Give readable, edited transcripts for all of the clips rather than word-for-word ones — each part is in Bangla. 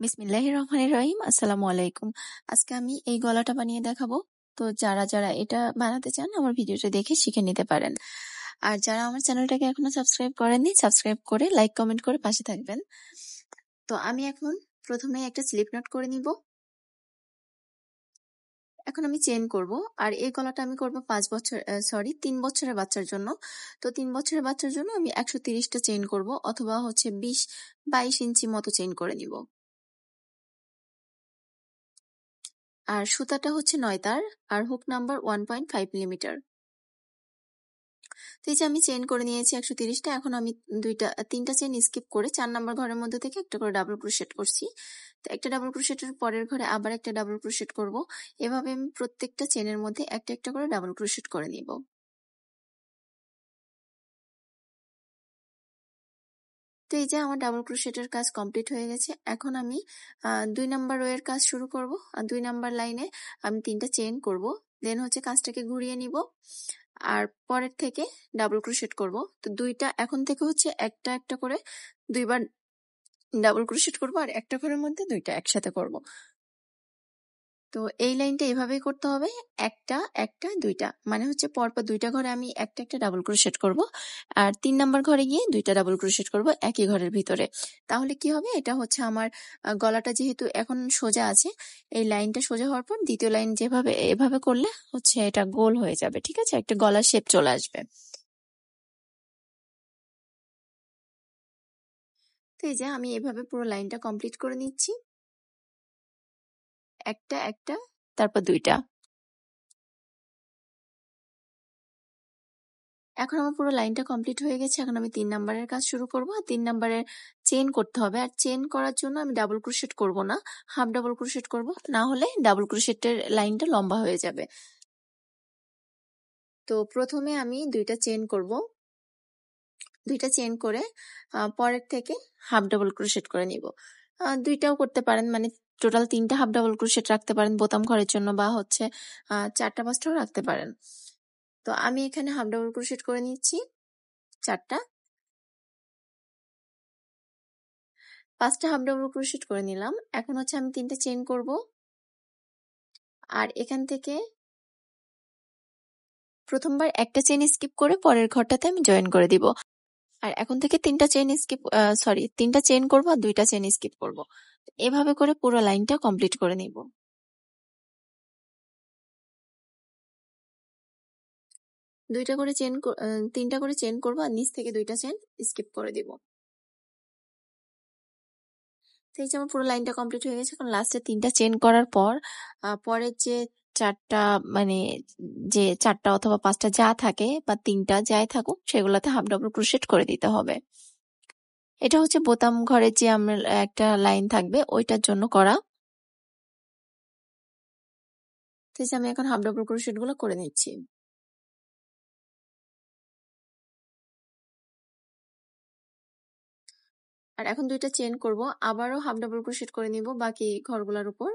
বিসমিল্লাহির রহমানির রহিম। আসসালামু আলাইকুম। আজকে আমি এই গলাটা বানিয়ে দেখাবো। তো যারা এটা বানাতে চান আমার ভিডিওটা দেখে শিখে নিতে পারেন। আর যারা আমার চ্যানেলটাকে এখনো সাবস্ক্রাইব করেননি, সাবস্ক্রাইব করে লাইক কমেন্ট করে পাশে থাকবেন। তো আমি এখন প্রথমে একটা স্লিপ নট করে নিব। এখন আমি চেইন করব। আর এই গলাটা আমি করব 3 বছরের বাচ্চার জন্য। তো 3 বছরের বাচ্চার জন্য আমি 130টা চেইন করব, অথবা 22 ইঞ্চি মতো চেইন করে নিব। আর সুতাটা হচ্ছে 9 তার, আর হুক নাম্বার 1.5 মিলিমিটার। তো এই যে আমি চেইন করে নিয়েছি 130টা। এখন আমি 3টা চেইন স্কিপ করে 4 নাম্বার ঘরের মধ্যে থেকে একটা করে ডাবল ক্রোশেট করছি। তো একটা ডাবল ক্রোশেটের পরের ঘরে আবার একটা ডাবল ক্রোশেট করব। এভাবে আমি প্রত্যেকটা চেইনের মধ্যে একটা একটা করে ডাবল ক্রোশেট করে নিব। তো এই যে আমার ডাবল ক্রোশেটের কাজ কমপ্লিট হয়ে গেছে। এখন আমি 2 নাম্বার রো এর কাজ শুরু করব। আর 2 নাম্বার লাইনে আমি 3টা চেইন করব। দেন হচ্ছে কাজটাকে ঘুরিয়ে নিব। আর পরের থেকে ডাবল ক্রোশেট করব। তো এখন থেকে হচ্ছে একটা একটা করে 2 বার ডাবল ক্রোশেট করব, আর একটা ঘরের মধ্যে 2টা একসাথে করব। তো এই লাইনটা এভাবেই করতে হবে। একটা একটা 2টা, মানে হচ্ছে পরপর 2টা ঘরে আমি একটা একটা ডাবল ক্রোশেট করব, আর 3 নাম্বার ঘরে গিয়ে 2টা ডাবল ক্রোশেট করব একই ঘরের ভিতরে। তাহলে কি হবে, এটা হচ্ছে আমার গলাটা যেহেতু এখন সোজা আছে, এই লাইনটা সোজা হওয়ার পর দ্বিতীয় লাইন যেভাবে এভাবে করলে হচ্ছে এটা গোল হয়ে যাবে। ঠিক আছে, একটা গলার শেপ চলে আসবে। তো এই যে আমি এভাবে পুরো লাইনটা কমপ্লিট করে নিচ্ছি। একটা একটা, তারপর 2টা। এখন আমার পুরো লাইনটা কমপ্লিট হয়ে গেছে। এখন আমি 3 নাম্বারের কাজ শুরু করব। আর 3 নাম্বারের চেইন করতে হবে। আর চেইন করার জন্য আমি ডাবল ক্রোশেট করব না, হাফ ডাবল ক্রোশেট করব, না হলে ডাবল ক্রোশেটের লাইনটা লম্বা হয়ে যাবে। তো প্রথমে আমি 2টা চেইন করব। 2টা চেইন করে পরের থেকে হাফ ডাবল ক্রোশেট করে নিব। 2টাও করতে পারেন, মানে টোটাল 3টা হাফ ডাবল ক্রোশেট রাখতে পারেন বোতাম ঘরের জন্য, বা হচ্ছে 4টা 5টাও রাখতে পারেন। তো আমি এখানে হাফ ডাবল ক্রোশেট করে নিচ্ছি 4টা। 5টা হাফ ডাবল ক্রোশেট করে নিলাম। এখন হচ্ছে আমি 3টে চেইন করব, আর এখান থেকে প্রথমবার একটা চেইন স্কিপ করে পরের ঘরটাতে আমি জয়েন করে দিব। আর এখন থেকে 3টা চেইন করব আর 2টা চেইন স্কিপ করব। এভাবে করে পুরো লাইনটা কমপ্লিট করে নিব। 3টা করে চেইন করব আর নিচ থেকে 2টা চেইন স্কিপ করে দিব। তো এই যে আমার পুরো লাইনটা কমপ্লিট হয়ে গেছে। এখন লাস্টে 3টা চেইন করার পর পরের যে 4টা, মানে যে 4টা অথবা 5টা যা থাকে, বা 3টা যাই থাকুক, সেগুলোতে হাফ ডাবল ক্রোশেট করে দিতে হবে। এটা হচ্ছে বোতাম ঘরের যে আমার একটা লাইন থাকবে ওইটার জন্য করা। তো এই যে আমি এখন হাফ ডাবল ক্রোশেট গুলো করে নিচ্ছি। আর এখন 2টা চেইন করব, আবারও হাফ ডাবল ক্রোশেট করে নিব বাকি ঘরগুলোর উপর।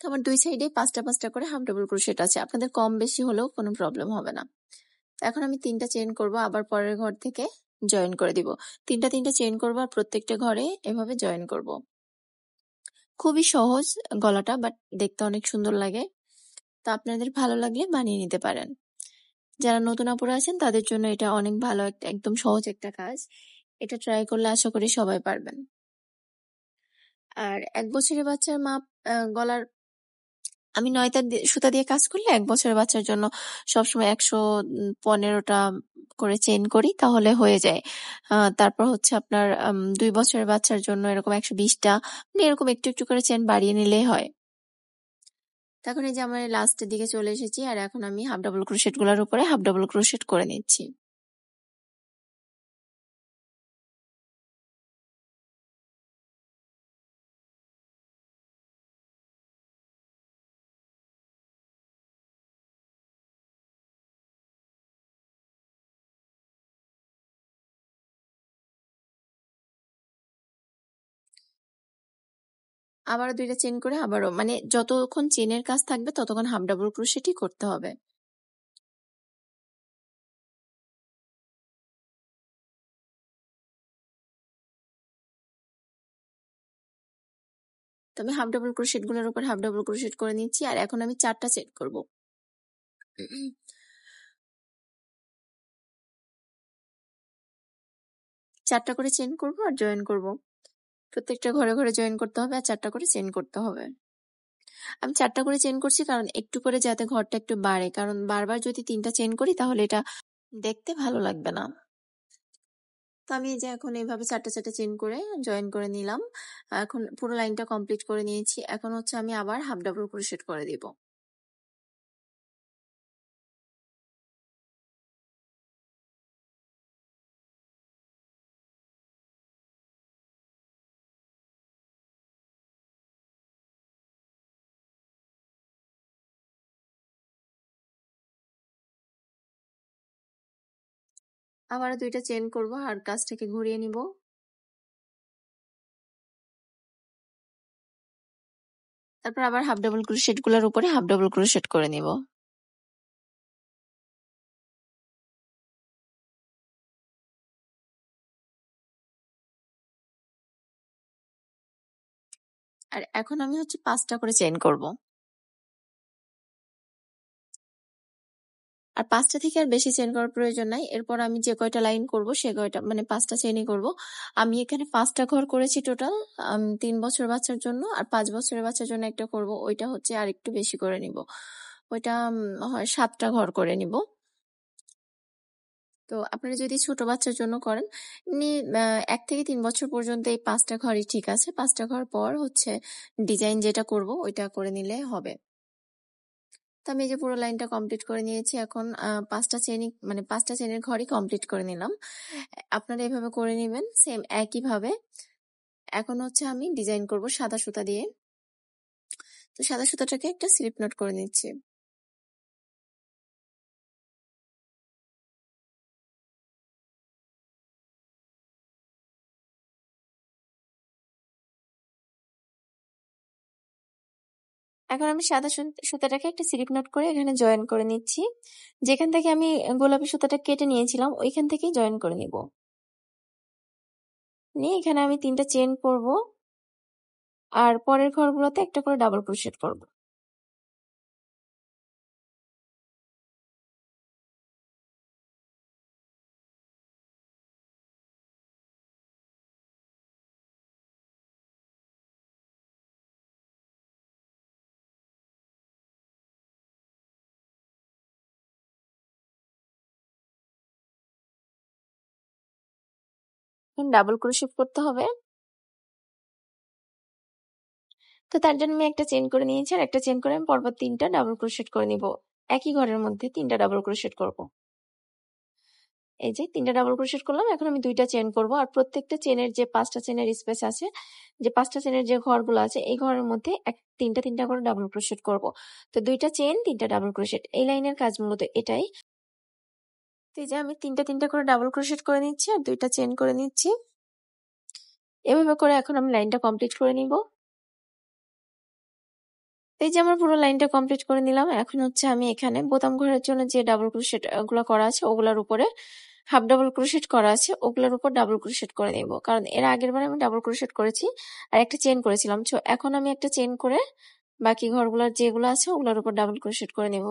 তো আমার 2 সাইডে 5টা 5টা করে হাফ ডাবল ক্রোশেট আছে, আপনাদের কম বেশি হলেও কোনো প্রবলেম হবে না। তো এখন আমি 3টা চেইন করব, আবার পরের ঘর থেকে জয়েন করে দিব। 3টা চেইন করব আর প্রত্যেকটা ঘরে এভাবে জয়েন করব। খুবই সহজ গলাটা, বাট দেখতে অনেক সুন্দর লাগে। তো আপনাদের ভালো লাগলে বানিয়ে নিতে পারেন। যারা নতুন আপুরা আছেন তাদের জন্য এটা অনেক ভালো একটা, একদম সহজ একটা কাজ। এটা ট্রাই করলে আশা করি সবাই পারবেন। আর 1 বছরের বাচ্চার মাপ গলার আমি 9 তার সুতা দিয়ে কাজ করলে 1 বছরের বাচ্চার জন্য সবসময় 115টা করে চেইন করি, তাহলে হয়ে যায়। তারপর হচ্ছে আপনার 2 বছরের বাচ্চার জন্য এরকম 120টা, মানে এরকম একটু একটু করে চেইন বাড়িয়ে নিলেই হয়। তখন এই যে আমরা লাস্টের দিকে চলে এসেছি, আর এখন আমি হাফ ডাবল ক্রোশেট গুলোর উপরে হাফ ডাবল ক্রোশেট করে নিচ্ছি। আবারও ২ টা চেইন করে আবারও মানে যতক্ষণ চেইনের কাজ থাকবে ততক্ষণ হাফ ডাবল ক্রোশেটই করতে হবে। তো আমি হাফ ডাবল ক্রোশেট গুলোর উপর হাফ ডাবল ক্রোশেট করে নিচ্ছি আর এখন আমি ৪ টা চেইন করব। ৪ টা করে চেইন করব আর জয়েন করব। প্রত্যেকটা ঘরে, ঘরে জয়েন করতে হবে আর ৪ টা করে চেইন করতে হবে। আমি ৪ টা করে চেইন করছি কারণ একটু করে যাতে ঘরটা একটু বাড়ে। কারণ বারবার যদি ৩ টা চেইন করি তাহলে এটা দেখতে ভালো লাগবে না। তো আমি এই যে এখন এভাবে ৪ টা, ৪ টা চেইন করে জয়েন করে নিলাম। এখন পুরো লাইনটা কমপ্লিট করে নিয়েছি। এখন হচ্ছে আমি আবার হাফ ডাবল ক্রোশেট করে দিব। আবারও ২ টা চেইন করব আর কাজটাকে ঘুরিয়ে নিব। তারপর আবার হাফ ডাবল ক্রোশেট গুলোর উপরে হাফ ডাবল ক্রোশেট করে নিব। আর এখন আমি হচ্ছে ৫ টা করে চেইন করব। আর ৫ টা থেকে আর বেশি চেইন করার প্রয়োজন নাই। এরপর আমি যে কয়টা লাইন করব সে কয়টা মানে ৫ টা চেইনই করব। আমি এখানে ৫ টা ঘর করেছি টোটাল ৩ বছর বাচ্চার জন্য আর ৫ বছরের বাচ্চার জন্য একটা করব। ওইটা হচ্ছে আরেকটু বেশি করে নিব। ওইটা হয় ৭ টা ঘর করে নিব। তো আপনারা যদি ছোট বাচ্চার জন্য করেন এমনি ১ থেকে ৩ বছর পর্যন্ত এই ৫ টা ঘরই ঠিক আছে। ৫ টা ঘর পর হচ্ছে ডিজাইন যেটা করব ওইটা করে নিলে হবে। তো আমি এই যে পুরো লাইনটা কমপ্লিট করে নিয়েছি। এখন ৫ টা চেইনই মানে ৫ টা চেইনের ঘরই কমপ্লিট করে নিলাম। আপনারা এভাবে করে নিবেন সেম একইভাবে। এখন হচ্ছে আমি ডিজাইন করব সাদা সুতা দিয়ে। তো সাদা সুতাটাকে একটা স্লিপ নট করে নিচ্ছি। এখন আমি সাদা সুতাটাকে একটা স্লিপ নট করে এখানে জয়েন করে নিচ্ছি। যেখান থেকে আমি গোলাপি সুতাটা কেটে নিয়েছিলাম ওইখান থেকেই জয়েন করে নিব। নিয়ে এখানে আমি ৩ টা চেইন করব আর পরের ঘরগুলোতে একটা করে ডাবল ক্রোশেট করব। এখন ডাবল ক্রোশেট করতে হবে। তো তার জন্য আমি একটা চেইন করে নিয়েছি আর একটা চেইন করে আমি পরপর ৩ টা ডাবল ক্রোশেট করে নিব। একই ঘরের মধ্যে ৩ টা ডাবল ক্রোশেট করব। এই যে ৩ টা ডাবল ক্রোশেট করলাম। এখন আমি ২ টা চেইন করব আর প্রত্যেকটা চেইনের যে ৫ টা চেইনের স্পেস আছে, যে ৫ টা চেইনের যে ঘরগুলো আছে এই ঘরের মধ্যে ৩ টা করে ডাবল ক্রোশেট করব। তো ২ টা চেইন ৩ টা ডাবল ক্রোশেট। এই লাইনের কাজ মূলত এটাই। তো এই যে আমি ৩ টা করে ডাবল ক্রোশেট করে নিচ্ছি আর ২ টা চেইন করে নিচ্ছি। এভাবে করে এখন আমি লাইনটা কমপ্লিট করে নিব। এই যে আমার পুরো লাইনটা কমপ্লিট করে নিলাম। এখন হচ্ছে আমি এখানে বোতাম ঘরের জন্য যে ডাবল ক্রোশেট গুলা করা আছে ওগুলার উপরে হাফ ডাবল ক্রোশেট করা আছে ওগুলার উপর ডাবল ক্রোশেট করে নেব। কারণ এর আগের বার আমি ডাবল ক্রোশেট করেছি আর একটা চেইন করেছিলাম। এখন আমি একটা চেইন করে বাকি ঘরগুলোর যেগুলো আছে ওগুলোর উপর ডাবল ক্রোশেট করে নেব।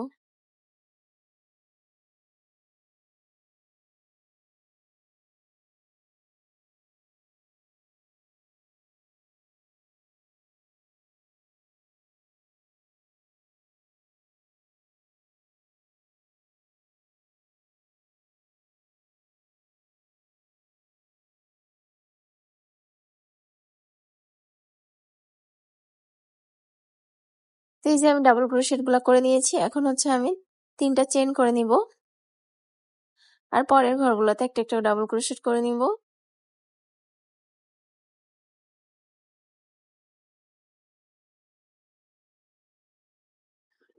তো এই যে আমি ডাবল ক্রোশেট গুলা করে নিয়েছি। এখন হচ্ছে আমি ৩ টা চেইন করে নিব আর পরের ঘরগুলোতে একটা একটা ডাবল ক্রোশেট করে নিব।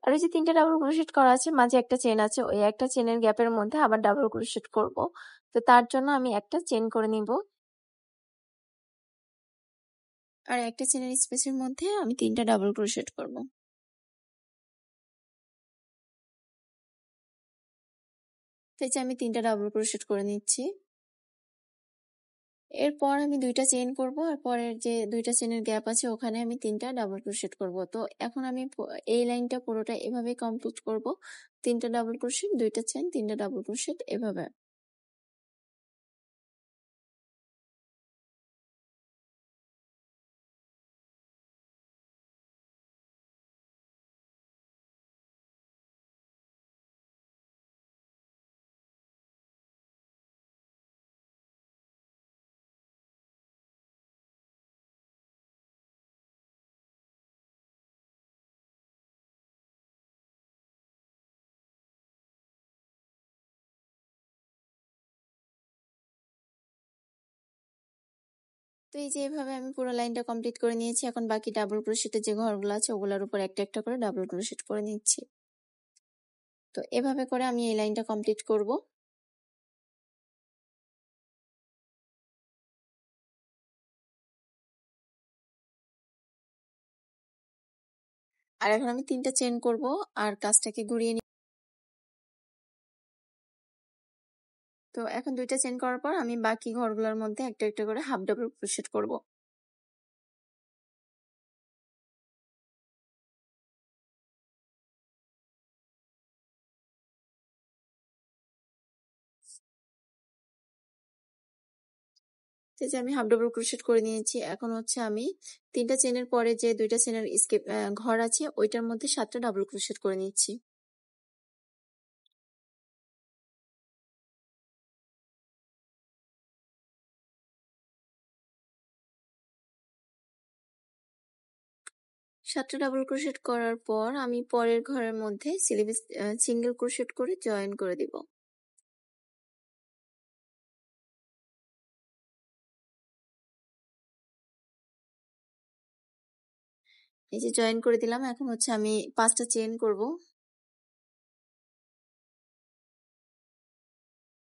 আর ওই যে ৩ টা ডাবল ক্রোশেট করা আছে মাঝে একটা চেইন আছে ওই একটা চেইনের গ্যাপের মধ্যে আবার ডাবল ক্রোশেট করব। তো তার জন্য আমি একটা চেইন করে নিব। আর একটা চেনের স্পেসের মধ্যে আমি 3টা ডাবল ক্রোশেট করব। তো এই যে আমি 3টা ডাবল ক্রোশেট করে নিচ্ছি। এরপর আমি 2টা চেইন করব আর পরের যে 2টা চেনের গ্যাপ আছে ওখানে আমি 3টা ডাবল ক্রোশেট করব। তো এখন আমি এই লাইনটা পুরোটা এভাবেই কমপ্লিট করব। 3টা ডাবল ক্রোশেট, 2টা চেইন, 3টা ডাবল ক্রোশেট এভাবে। তো এই যে এভাবে আমি পুরো লাইনটা কমপ্লিট করে নিয়েছি। এখন বাকি ডাবল ক্রোশেটের যে ঘরগুলো আছে ওগুলোর উপর একটা একটা করে ডাবল ক্রোশেট করে নিচ্ছি। তো এভাবে করে আমি এই লাইনটা কমপ্লিট করব। আর এখন আমি 3টা চেইন করব আর কাজটাকে ঘুরিয়ে নিই। তো এখন 2টা চেইন করার পর আমি বাকি ঘরগুলোর মধ্যে একটা একটা করে হাফ ডাবল ক্রোশেট করব। এই যে আমি হাফ ডাবল ক্রোশেট করে নিয়েছি। এখন হচ্ছে আমি 3টা চেইনের পরে যে 2টা চেইনের ঘর আছে ওইটার মধ্যে 7টা ডাবল ক্রোশেট করে নিচ্ছি। সাতটা ডাবল ক্রোশেট করার পর আমি পরের ঘরের মধ্যে স্লিভে সিঙ্গেল ক্রোশেট করে জয়েন করে দিব। এই যে জয়েন করে দিলাম। এখন হচ্ছে আমি 5টা চেইন করব।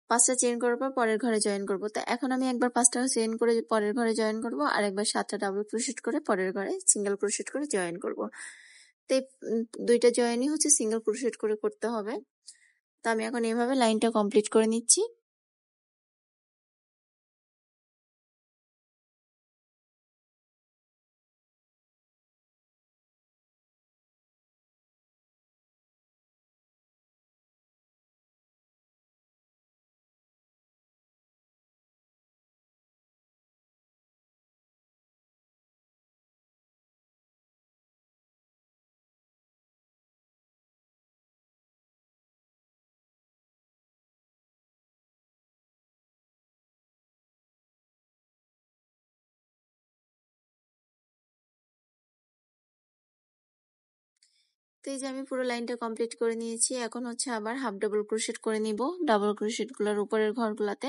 5টা চেইন করার পর পরের ঘরে জয়েন করব। তো এখন আমি একবার 5টা চেইন করে পরের ঘরে জয়েন করব আর একবার 7টা ডাবল ক্রোশেট করে পরের ঘরে সিঙ্গেল ক্রোশেট করে জয়েন করব। তো এই 2টা জয়েনই হচ্ছে সিঙ্গেল ক্রোশেট করে করতে হবে। তো আমি এখন এভাবে লাইনটা কমপ্লিট করে নিচ্ছি। তো এই যে আমি পুরো লাইনটা কমপ্লিট করে নিয়েছি। এখন হচ্ছে আবার হাফ ডাবল ক্রোশেট করে নিব ডাবল ক্রোশেট গুলোর উপরের ঘরগুলাতে।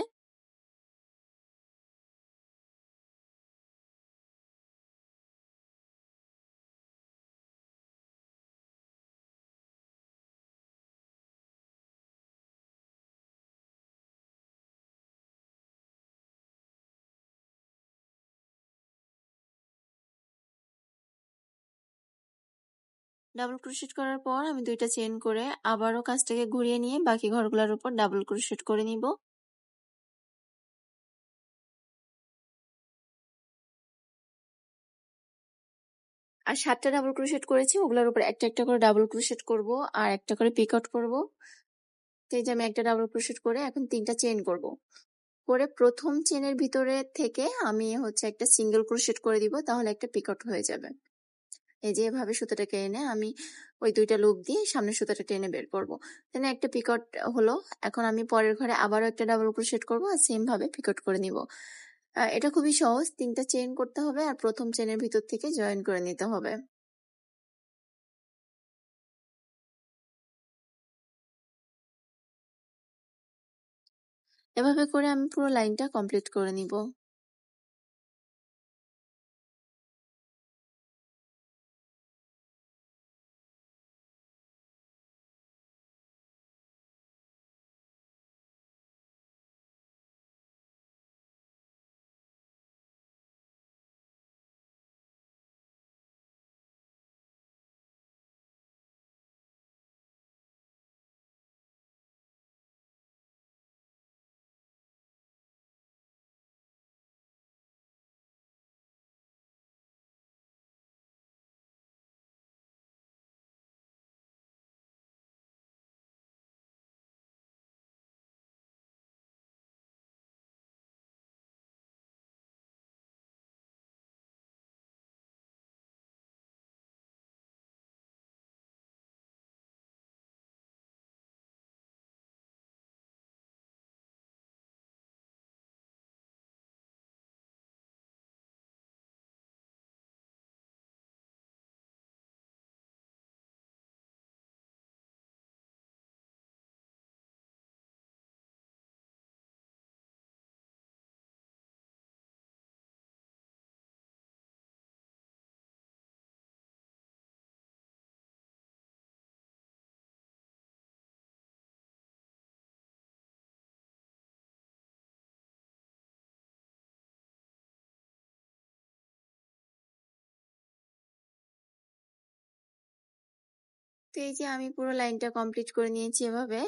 ডাবল ক্রোশেট করার পর আমি 2টা চেইন করে আবারও কাজটাকে ঘুরিয়ে নিয়ে বাকি ঘরগুলোর উপর ডাবল ক্রোশেট করে নিব। আর 7টা ডাবল ক্রোশেট করেছি ওগুলোর উপর একটা একটা করে ডাবল ক্রোশেট করব আর একটা করে পিক আউট করব। তো এই যে আমি একটা ডাবল ক্রোশেট করে এখন 3টা চেইন করব। করে প্রথম চেনের ভিতরে থেকে আমি হচ্ছে একটা সিঙ্গেল ক্রোশেট করে দিব, তাহলে একটা পিক আউট হয়ে যাবে। এই যে এভাবে সুতাটাকে এনে আমি ওই 2টা লুপ দিয়ে সামনের সুতাটা টেনে বের করব। দেন একটা পিক আউট হলো। এখন আমি পরের ঘরে আবারও একটা ডাবল ক্রোশেট করব আর সেম ভাবে পিক আউট করে নিব। এটা খুবই সহজ। 3টা চেইন করতে হবে আর প্রথম চেনের ভিতর থেকে জয়েন করে নিতে হবে। এভাবে করে আমি পুরো লাইনটা কমপ্লিট করে নিব। তো এই যে আমি পুরো লাইনটা কমপ্লিট করে নিয়েছি এভাবে।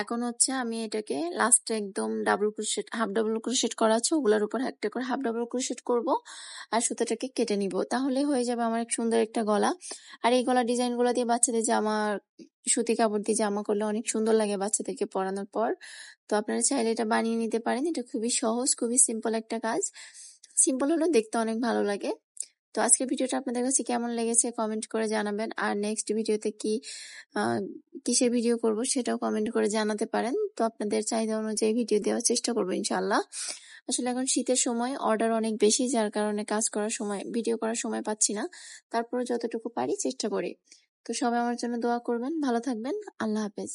এখন হচ্ছে আমি এটাকে লাস্টে একদম double crochet, half double crochet করা আছে ওগুলোর উপর একটা করে হাফ ডাবল ক্রোশেট করব আর সুতাটাকে কেটে নিব। তাহলে হয়ে যাবে আমার এক সুন্দর একটা গলা। আর এই গলা ডিজাইনগুলো দিয়ে বাচ্চাদের জামা, সুতি কাপড় দিয়ে জামা করলে অনেক সুন্দর লাগে বাচ্চাদেরকে পরানোর পর। তো আপনারা চাইলে এটা বানিয়ে নিতে পারেন। এটা খুবই সহজ, খুবই সিম্পল একটা কাজ। সিম্পল হলেও দেখতে অনেক ভালো লাগে। তো আজকের ভিডিওটা আপনাদের কাছে কেমন লেগেছে কমেন্ট করে জানাবেন। আর নেক্সট ভিডিওতে কিসের ভিডিও করব সেটাও কমেন্ট করে জানাতে পারেন। তো আপনাদের চাহিদা অনুযায়ী ভিডিও দেওয়ার চেষ্টা করবো ইনশাআল্লাহ। আসলে এখন শীতের সময় অর্ডার অনেক বেশি, যার কারণে কাজ করার সময়, ভিডিও করার সময় পাচ্ছি না। তারপরে যতটুকু পারি চেষ্টা করি। তো সবাই আমার জন্য দোয়া করবেন, ভালো থাকবেন। আল্লাহ হাফেজ।